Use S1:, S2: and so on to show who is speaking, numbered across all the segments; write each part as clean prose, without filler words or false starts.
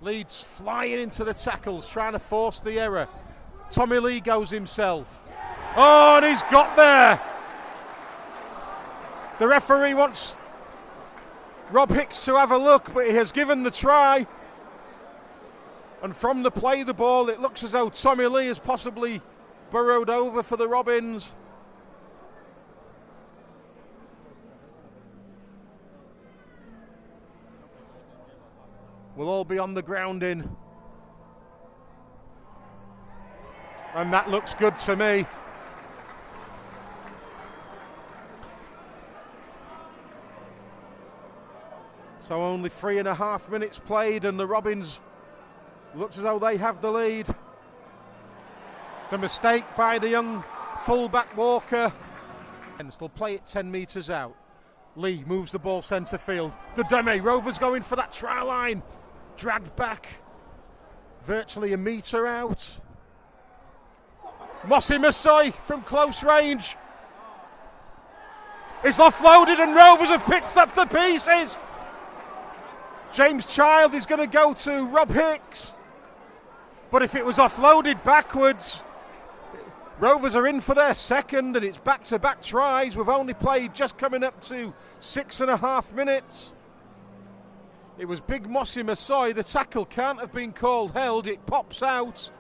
S1: Leeds flying into the tackles, trying to force the error. Tommy Lee goes himself. Oh, and he's got there. The referee wants Rob Hicks to have a look, but he has given the try. And from the play the ball, it looks as though Tommy Lee has possibly burrowed over for the Robins. We'll all be on the grounding. And that looks good to me. So only 3.5 minutes played and the Robins looks as though they have the lead. The mistake by the young fullback Walker. And still play it 10 metres out. Lee moves the ball centre field. The dummy, Rovers going for that try line. Dragged back virtually a metre out. Mossy Masoi from close range is offloaded and Rovers have picked up the pieces. James Child is going to go to Rob Hicks. But if it was offloaded backwards, Rovers are in for their second and it's back-to-back tries. We've only played just coming up to 6.5 minutes. It was big Mossy Masoi. The tackle can't have been called held. It pops out.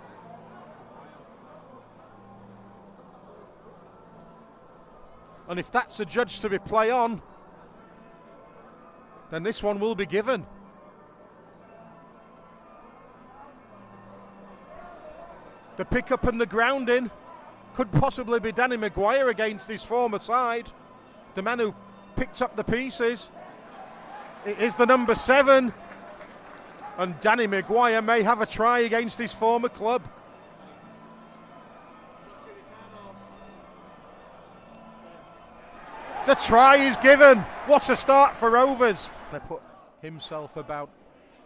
S1: And if that's adjudged to be play on, then this one will be given. The pick-up and the grounding could possibly be Danny Maguire against his former side. The man who picked up the pieces. It is the number 7. And Danny Maguire may have a try against his former club. The try is given. What a start for Rovers. They put himself about.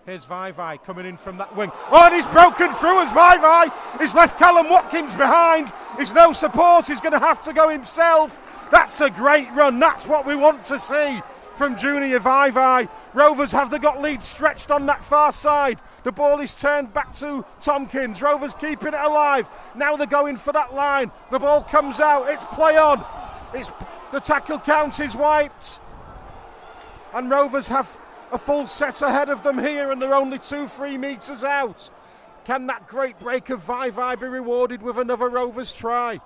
S1: Here's Vai coming in from that wing. Oh, and he's broken through as Vai is left Callum Watkins behind. There's no support. He's going to have to go himself. That's a great run. That's what we want to see from Junior Vai. Rovers have got Leeds stretched on that far side. The ball is turned back to Tompkins. Rovers keeping it alive. Now they're going for that line. The ball comes out. It's play on. The tackle count is wiped. And Rovers have a full set ahead of them here and they're only 2-3 metres out. Can that great break of Vai be rewarded with another Rovers try?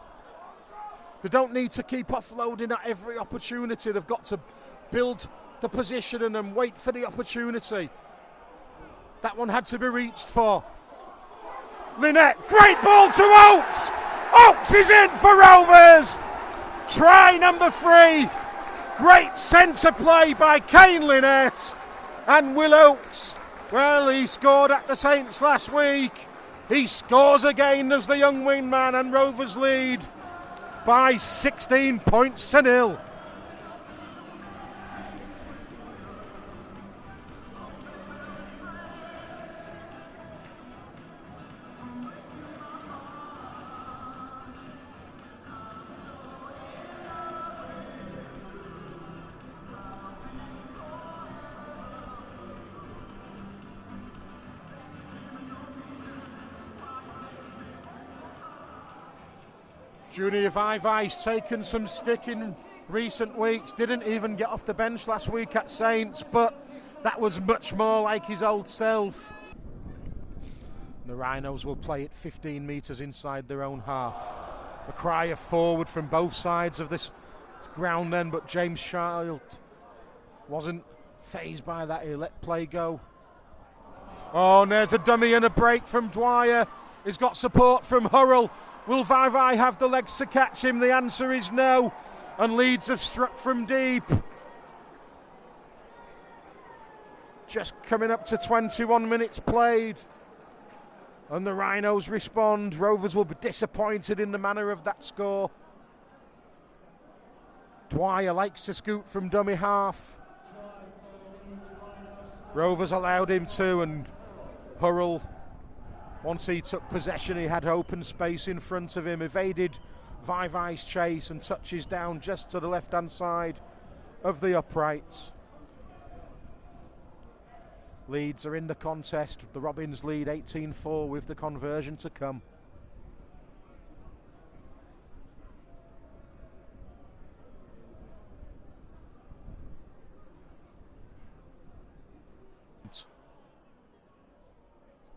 S1: They don't need to keep offloading at every opportunity. They've got to build the position and then wait for the opportunity. That one had to be reached for. Lynette, great ball to Oakes! Oakes is in for Rovers! Try number 3. Great centre play by Kane Lynette. And Will Oakes, well, he scored at the Saints last week. He scores again as the young wingman and Rovers lead by 16 points to 0. Junior Vai's taken some stick in recent weeks, didn't even get off the bench last week at Saints, but that was much more like his old self. The Rhinos will play it 15 metres inside their own half. A cry of forward from both sides of this ground then, but James Child wasn't fazed by that. He let play go. Oh, and there's a dummy and a break from Dwyer. He's got support from Hurrell. Will Vai have the legs to catch him? The answer is no. And Leeds have struck from deep. Just coming up to 21 minutes played. And the Rhinos respond. Rovers will be disappointed in the manner of that score. Dwyer likes to scoot from dummy half. Rovers allowed him to, and Hurrell, once he took possession, he had open space in front of him, evaded Vai's chase and touches down just to the left-hand side of the uprights. Leeds are in the contest. The Robins lead 18-4 with the conversion to come.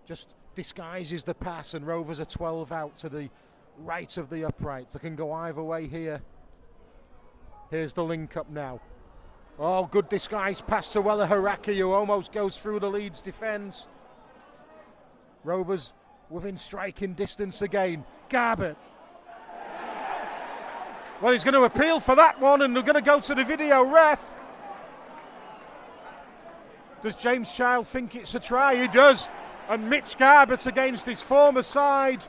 S1: Just disguises the pass, and Rovers are 12 out to the right of the upright. They can go either way here. Here's the link up now. Oh, good disguise pass to Wella Haraki, who almost goes through the Leeds defence. Rovers within striking distance again. Garbutt. Well, he's going to appeal for that one, and they're going to go to the video ref. Does James Child think it's a try? He does. And Mitch Garbutt against his former side.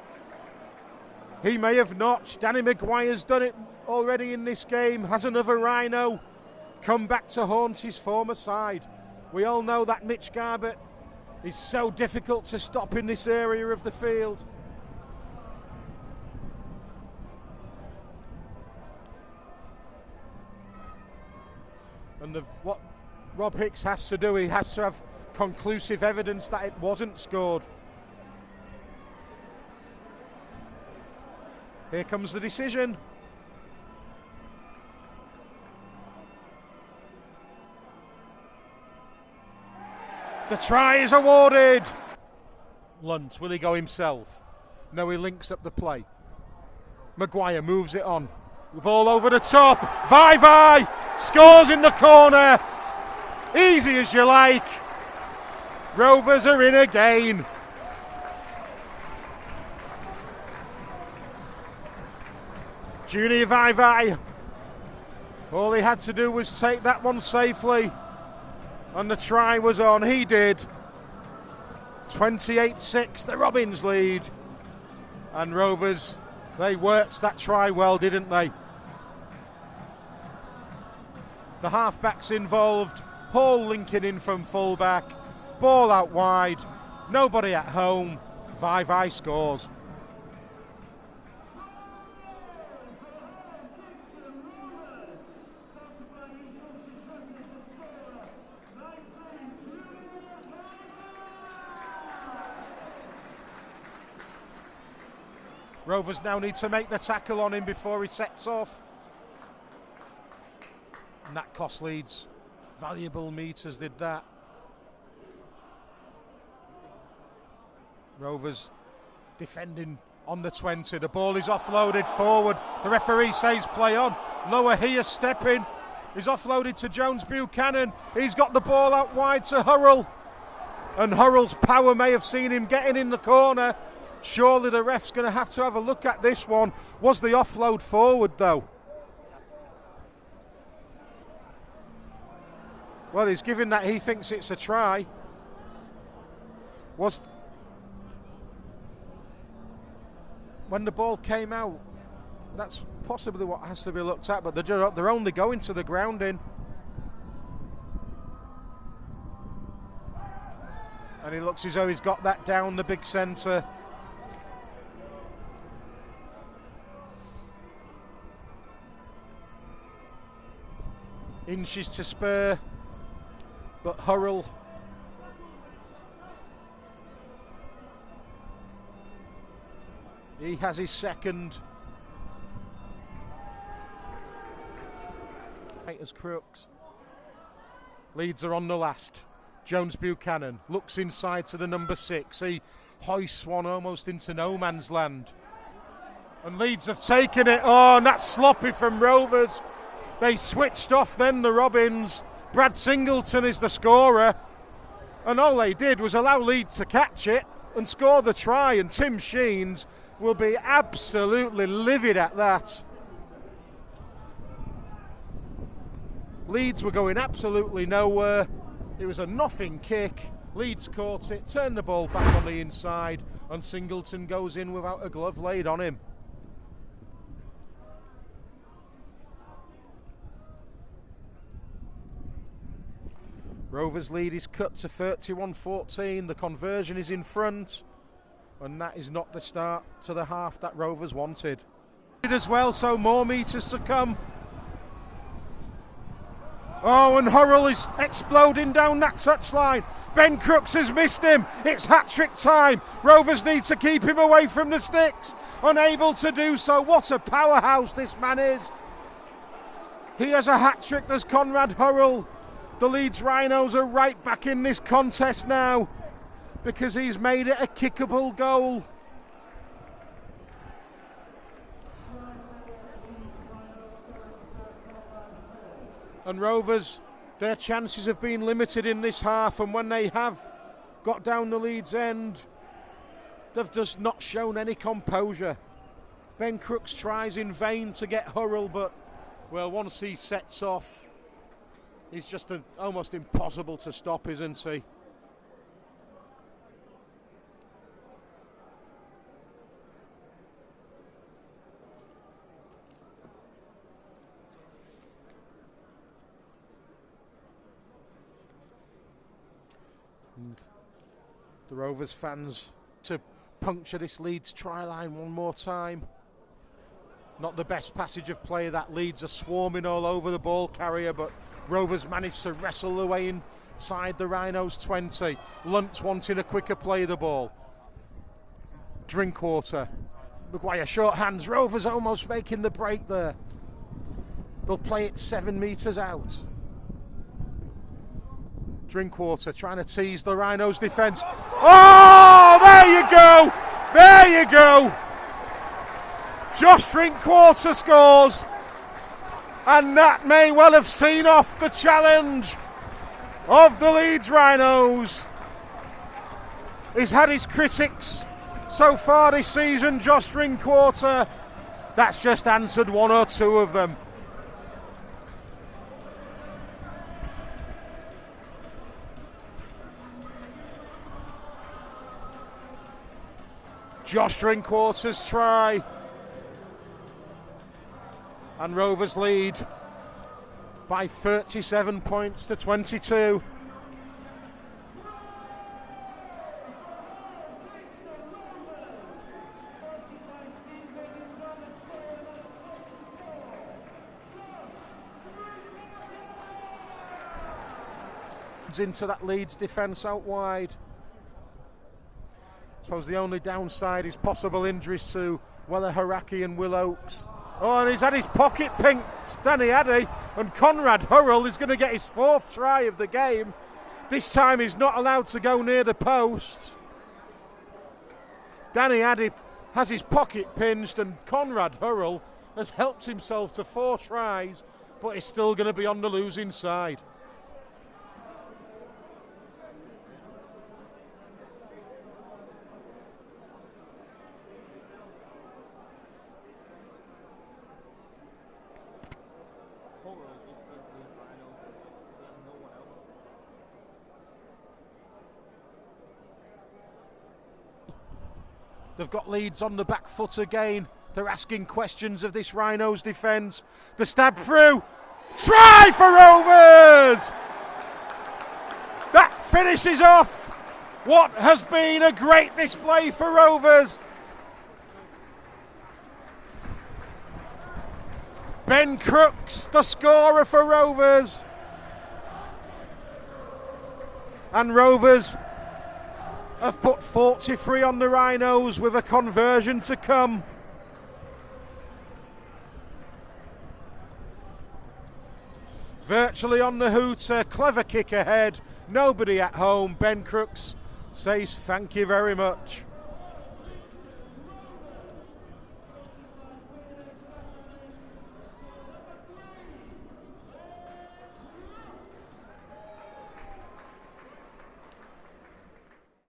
S1: He may have notched. Danny Maguire's done it already in this game. Has another Rhino come back to haunt his former side. We all know that Mitch Garbutt is so difficult to stop in this area of the field. And what Rob Hicks has to do, he has to have conclusive evidence that it wasn't scored. Here comes the decision. The try is awarded. Lunt, will he go himself? No, he links up the play. Maguire moves it on. The ball over the top. Vai scores in the corner. Easy as you like. Rovers are in again. Junior Vai. All he had to do was take that one safely, and the try was on. He did. 28-6, the Robins lead. And Rovers, they worked that try well, didn't they? The halfbacks involved. Hall linking in from fullback. Ball out wide. Nobody at home. Vai scores. Rovers now need to make the tackle on him before he sets off. And that cost Leeds valuable meters, did that. Rovers defending on the 20. The ball is offloaded forward. The referee says play on. Lower here stepping. He's offloaded to Jones Buchanan. He's got the ball out wide to Hurrell. And Hurrell's power may have seen him getting in the corner. Surely the ref's going to have a look at this one. Was the offload forward though? Well, he's given that he thinks it's a try. When the ball came out, that's possibly what has to be looked at, but they're only going to the grounding. And he looks as though he's got that down the big centre. Inches to spare, but Hurrell he has his second. As Crooks. Leeds are on the last. Jones Buchanan looks inside to the number 6. He hoists one almost into no man's land. And Leeds have taken it. Oh, and that's sloppy from Rovers. They switched off then, the Robins. Brad Singleton is the scorer. And all they did was allow Leeds to catch it and score the try. And Tim Sheens will be absolutely livid at that. Leeds were going absolutely nowhere. It was a nothing kick. Leeds caught it, turned the ball back on the inside, and Singleton goes in without a glove laid on him. Rovers' lead is cut to 31-14. The conversion is in front, and that is not the start to the half that Rovers wanted. As well, so more meters to come. Oh, and Hurrell is exploding down that touchline. Ben Crooks has missed him. It's hat-trick time. Rovers need to keep him away from the sticks. Unable to do so. What a powerhouse this man is. He has a hat-trick. There's Conrad Hurrell. The Leeds Rhinos are right back in this contest now because he's made it a kickable goal. And Rovers, their chances have been limited in this half, and when they have got down the Leeds end, they've just not shown any composure. Ben Crooks tries in vain to get Hurrell, but, well, once he sets off, he's just almost impossible to stop, isn't he? The Rovers fans to puncture this Leeds try line one more time. Not the best passage of play. That Leeds are swarming all over the ball carrier, but Rovers managed to wrestle the way inside the Rhinos 20. Luntz wanting a quicker play of the ball. Drinkwater. Maguire short hands. Rovers almost making the break there. They'll play it 7 metres out. Drinkwater trying to tease the Rhinos defence. Oh, there you go! There you go! Josh Drinkwater scores. And that may well have seen off the challenge of the Leeds Rhinos. He's had his critics so far this season, Josh Drinkwater. That's just answered one or two of them. Josh Drinkwater's try. And Rovers lead by 37 points to 22. Into that Leeds defence out wide. I suppose the only downside is possible injuries to Weller Haraki and Will Oakes. Oh, and he's had his pocket pinked, Danny Addy, and Conrad Hurrell is going to get his 4th try of the game. This time he's not allowed to go near the post. Danny Addy has his pocket pinched, and Conrad Hurrell has helped himself to 4 tries, but he's still going to be on the losing side. They've got Leeds on the back foot again. They're asking questions of this Rhinos defence. The stab through. Try for Rovers! That finishes off what has been a great display for Rovers. Ben Crooks, the scorer for Rovers. And Rovers have put 43 on the Rhinos with a conversion to come. Virtually on the hooter, clever kick ahead, nobody at home. Ben Crooks says thank you very much.